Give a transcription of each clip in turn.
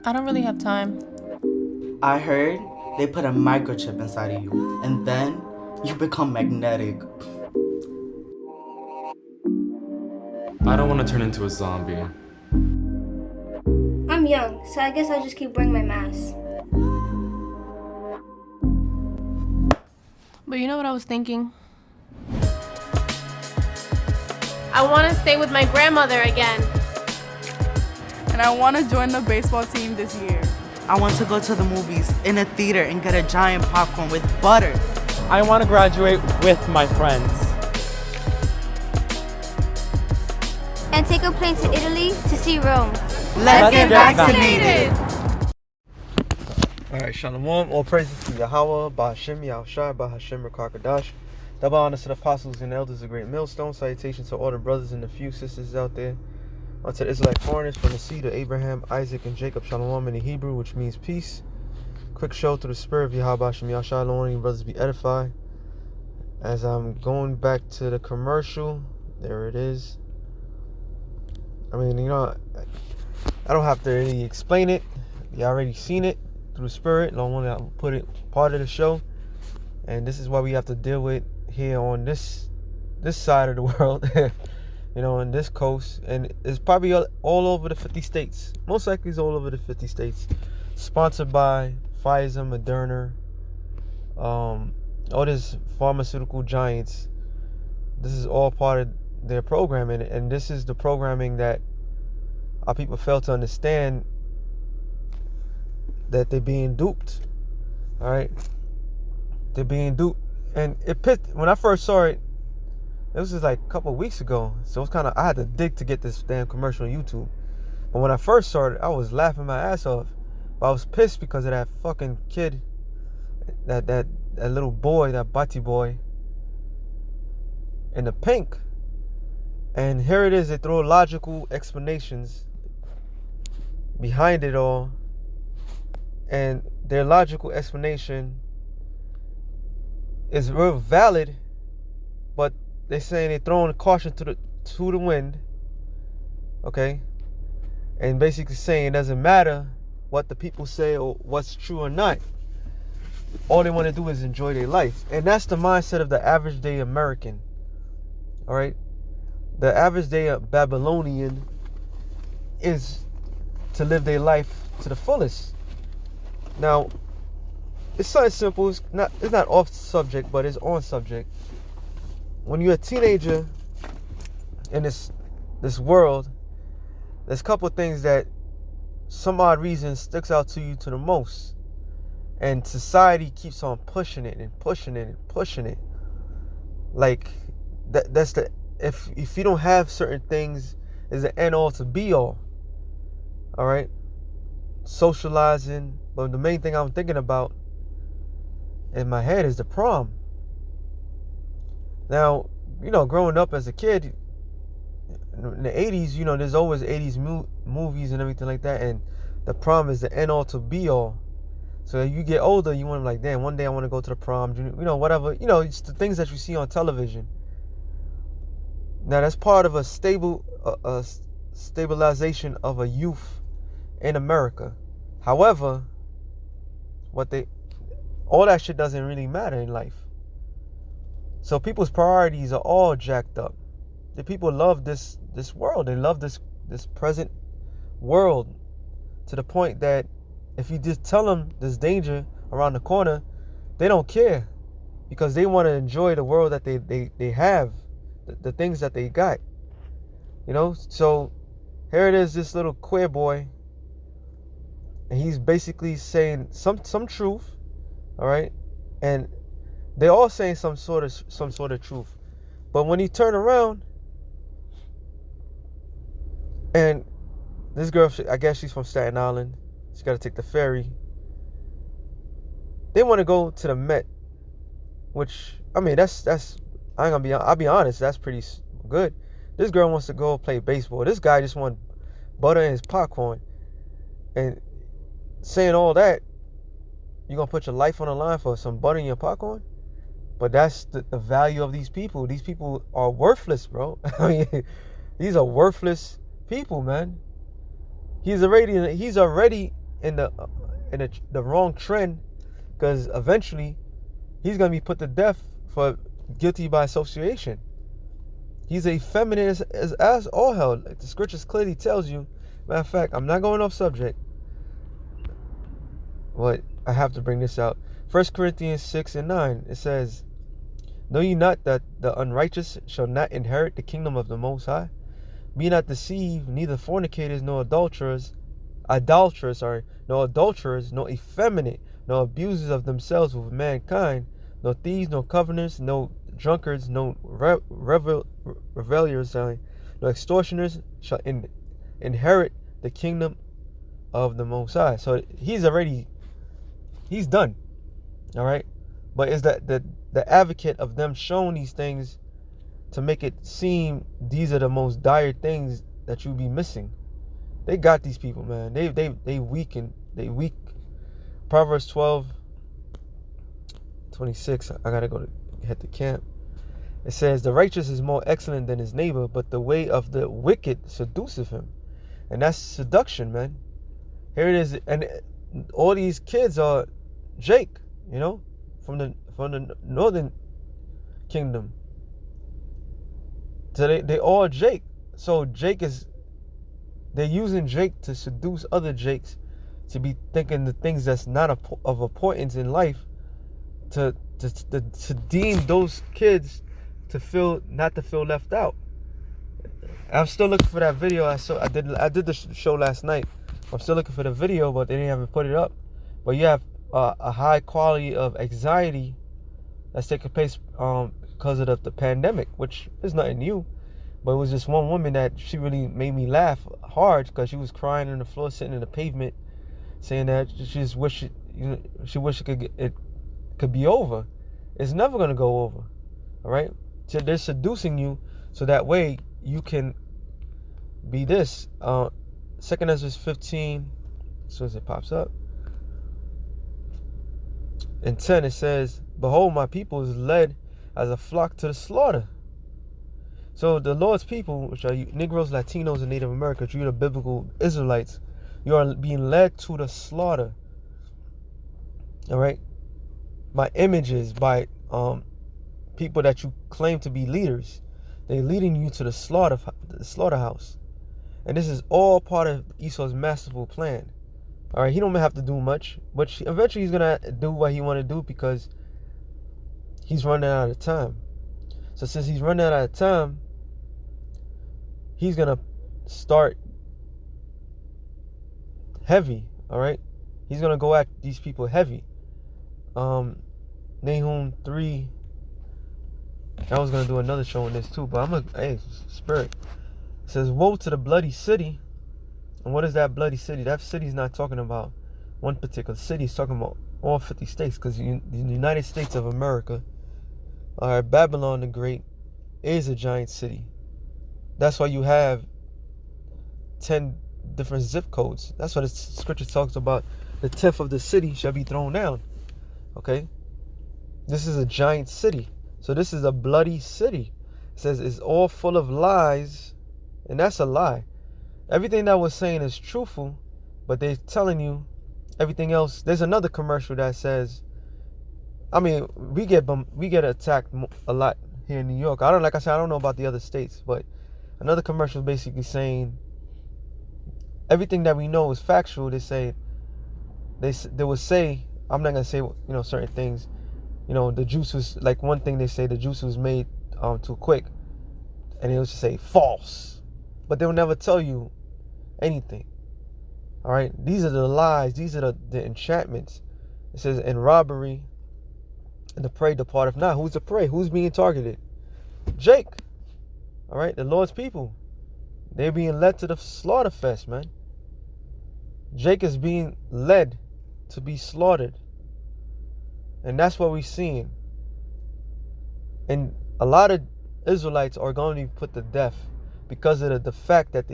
I don't really have time. I heard they put a microchip inside of you, and then you become magnetic. I don't want to turn into a zombie. I'm young, so I guess I'll just keep wearing my mask. But you know what I was thinking? I want to stay with my grandmother again. And I want to join the baseball team this year. I want to go to the movies in a theater and get a giant popcorn with butter. I want to graduate with my friends. And take a plane to Italy to see Rome. Let's get vaccinated! Alright, Shalom. All praises to Yahweh, Bahashim, Yahushua, Bahashim, Rakakadash. Double honors to the apostles and elders of Great Millstone. Salutations to all the brothers and the few sisters out there. Unto the Israelite foreigners from the seed of Abraham, Isaac, and Jacob. Shalom in the Hebrew, which means peace. Quick show through the spirit of Yahweh, Bahashim, Yahushua. Lord, you brothers be edified. As I'm going back to the commercial, there it is. I mean, you know, I don't have to really explain it. You already seen it through the spirit. I don't want to put it part of the show. And this is what we have to deal with here on this side of the world. You know, on this coast. And it's probably all over the 50 states. Most likely it's all over the 50 states. Sponsored by Pfizer, Moderna, all these pharmaceutical giants. This is all part of their programming, and this is the programming that our people fail to understand, that they're being duped. All right, they're being duped, and it pissed. When I first saw it, it was just like a couple of weeks ago, so it was kind of, I had to dig to get this damn commercial on YouTube. But when I first saw it, I was laughing my ass off, but I was pissed because of that fucking kid, that little boy, that Bati boy in the pink. And here it is, they throw logical explanations behind it all. And their logical explanation is real valid, but they're saying they're throwing caution to the wind. Okay? And basically saying it doesn't matter what the people say or what's true or not. All they want to do is enjoy their life. And that's the mindset of the average day American. Alright? The average day Babylonian is to live their life to the fullest. Now, it's something simple. It's not off subject, but it's on subject. When you're a teenager in this world, there's a couple of things that some odd reason sticks out to you to the most. And society keeps on pushing it and pushing it and pushing it. Like, that's the... If you don't have certain things, is the end all to be all. All right, socializing. But the main thing I'm thinking about in my head is the prom. Now, you know, growing up as a kid in the 80s, you know, there's always 80s movies and everything like that, and the prom is the end all to be all. So as you get older, you want to, like, damn, one day I want to go to the prom, you know, whatever, you know, it's the things that you see on television. Now that's part of a stabilization of a youth in America. However, all that shit doesn't really matter in life. So people's priorities are all jacked up. The people love this world. They love this present world to the point that if you just tell them there's danger around the corner, they don't care, because they want to enjoy the world that they have. The things that they got, you know. So here it is, this little queer boy, and he's basically saying some truth, all right, and they're all saying some sort of truth. But when he turned around, and this girl, I guess she's from Staten Island, she got to take the ferry. They want to go to the Met, which, I mean, that's I'll be honest, that's pretty good. This girl wants to go play baseball. This guy just wants butter in his popcorn. And saying all that, you're going to put your life on the line for some butter in your popcorn? But that's the value of these people. These people are worthless, bro. I mean, these are worthless people, man. He's already in the wrong trend, because eventually he's gonna be put to death for guilty by association. He's a feminist as all hell. Like the scriptures clearly tells you. Matter of fact, I'm not going off subject, but I have to bring this out. 1 Corinthians 6:9, it says, "Know ye not that the unrighteous shall not inherit the kingdom of the Most High? Be not deceived, neither fornicators, nor idolaters, nor adulterers, nor effeminate, nor abusers of themselves with mankind, nor thieves, nor covenanters, no drunkards, no revelers, no extortioners shall inherit the kingdom of the Most High." So he's done. All right. But is that the advocate of them showing these things to make it seem these are the most dire things that you'll be missing? They got these people, man. They weak. Proverbs 12:26. I gotta go to head to camp. It says, "The righteous is more excellent than his neighbor, but the way of the wicked seduceth him." And that's seduction, man. Here it is, and all these kids are Jake, from the northern kingdom. So they all Jake. So they're using Jake to seduce other Jakes to be thinking the things that's not of importance in life, to deem those kids not to feel left out. I'm still looking for that video. I did the show last night. I'm still looking for the video, but they didn't have put it up. But you have a high quality of anxiety that's taking place because of the pandemic, which is nothing new. But it was just one woman that she really made me laugh hard because she was crying on the floor, sitting in the pavement, saying that she just wish it could be over. It's never gonna go over. All right. So they're seducing you so that way you can be this. 2 Ezra 15, as soon as it pops up. In 10 it says, "Behold, my people is led as a flock to the slaughter." So the Lord's people, which are Negroes, Latinos, and Native Americans, you're the biblical Israelites, you are being led to the slaughter. All right? By images, by people that you claim to be leaders. They're leading you to the slaughterhouse. And this is all part of Esau's masterful plan. All right, he don't have to do much, but eventually he's gonna do what he want to do because he's running out of time. So since he's running out of time, he's gonna start heavy. All right, he's gonna go at these people heavy. Nahum 3. I was gonna do another show on this too, but spirit. It says, "Woe to the bloody city." And what is that bloody city? That city's not talking about one particular city. It's talking about all 50 states, because the United States of America, Babylon the Great, is a giant city. That's why you have 10 different zip codes. That's what the scripture talks about. The 10th of the city shall be thrown down. Okay? This is a giant city. So this is a bloody city. It says it's all full of lies, and that's a lie. Everything that we're saying is truthful, but they're telling you everything else. There's another commercial that says, we get attacked a lot here in New York. I don't know about the other states, but another commercial is basically saying everything that we know is factual. They would say, I'm not gonna say certain things. The juice was, like, one thing they say, the juice was made too quick, and they would just say false, but they'll never tell you anything. All right, these are the lies, these are the enchantments. It says, "In robbery, and the prey departeth not." Who's the prey? Who's being targeted? Jake. All right, the Lord's people. They're being led to the slaughter fest, man. Jake is being led to be slaughtered. And that's what we're seeing. And a lot of Israelites are going to be put to death because of the fact that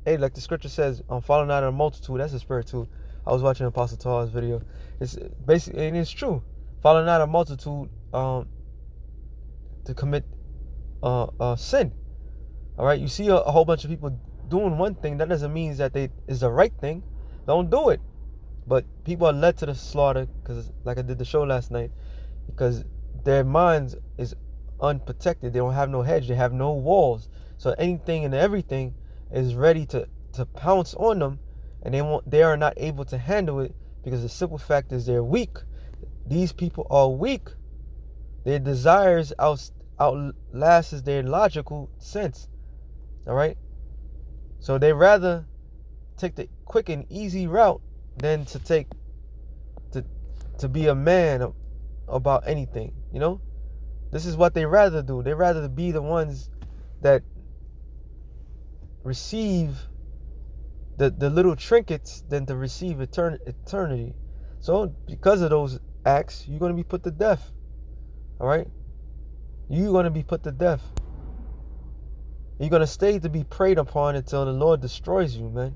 like the scripture says, falling out of the multitude. That's a spirit too. I was watching Apostle Tall's video. It's basically, and it's true. Falling out of multitude to commit sin. All right, you see a whole bunch of people doing one thing. That doesn't mean that is the right thing. Don't do it. But people are led to the slaughter because, like I did the show last night, because their minds is unprotected. They don't have no hedge. They have no walls. So anything and everything is ready to pounce on them, and they are not able to handle it because the simple fact is they're weak. These people are weak. Their desires outlasts their logical sense. All right. So they rather take the quick and easy route than to be a man about anything. You know, this is what they rather do. They rather be the ones that receive the little trinkets than to receive eternity. So because of those acts, you're going to be put to death. All right, you're going to be put to death. You're going to stay to be preyed upon until the Lord destroys you, man.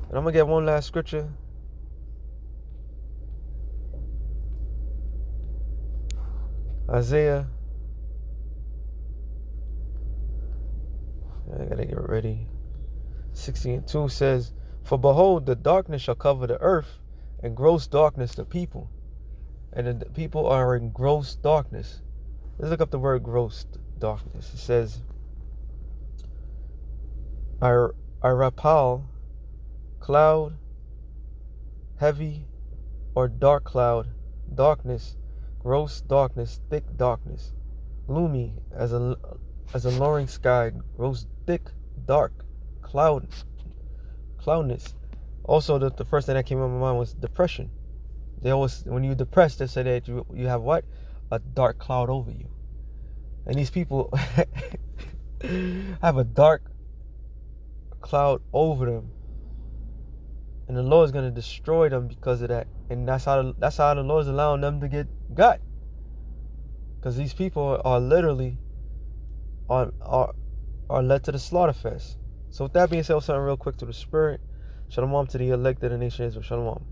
And I'm going to get one last scripture. Isaiah. I got to get ready. 16:2 says, "For behold, the darkness shall cover the earth, and gross darkness the people." And the people are in gross darkness. Let's look up the word gross darkness. It says, Irapal, cloud, heavy or dark cloud, darkness, gross darkness, thick darkness, gloomy as a lowering sky, gross thick, dark, cloudness. Also, the first thing that came up in my mind was depression. They always, when you're depressed, they say that you have what? A dark cloud over you. And these people have a dark cloud over them, and the Lord is going to destroy them because of that. And that's how the Lord is allowing them to get got, because these people are literally are led to the slaughter fest. So with that being said, something real quick to the spirit. Shalom to the elect of the nation Israel. Shalom.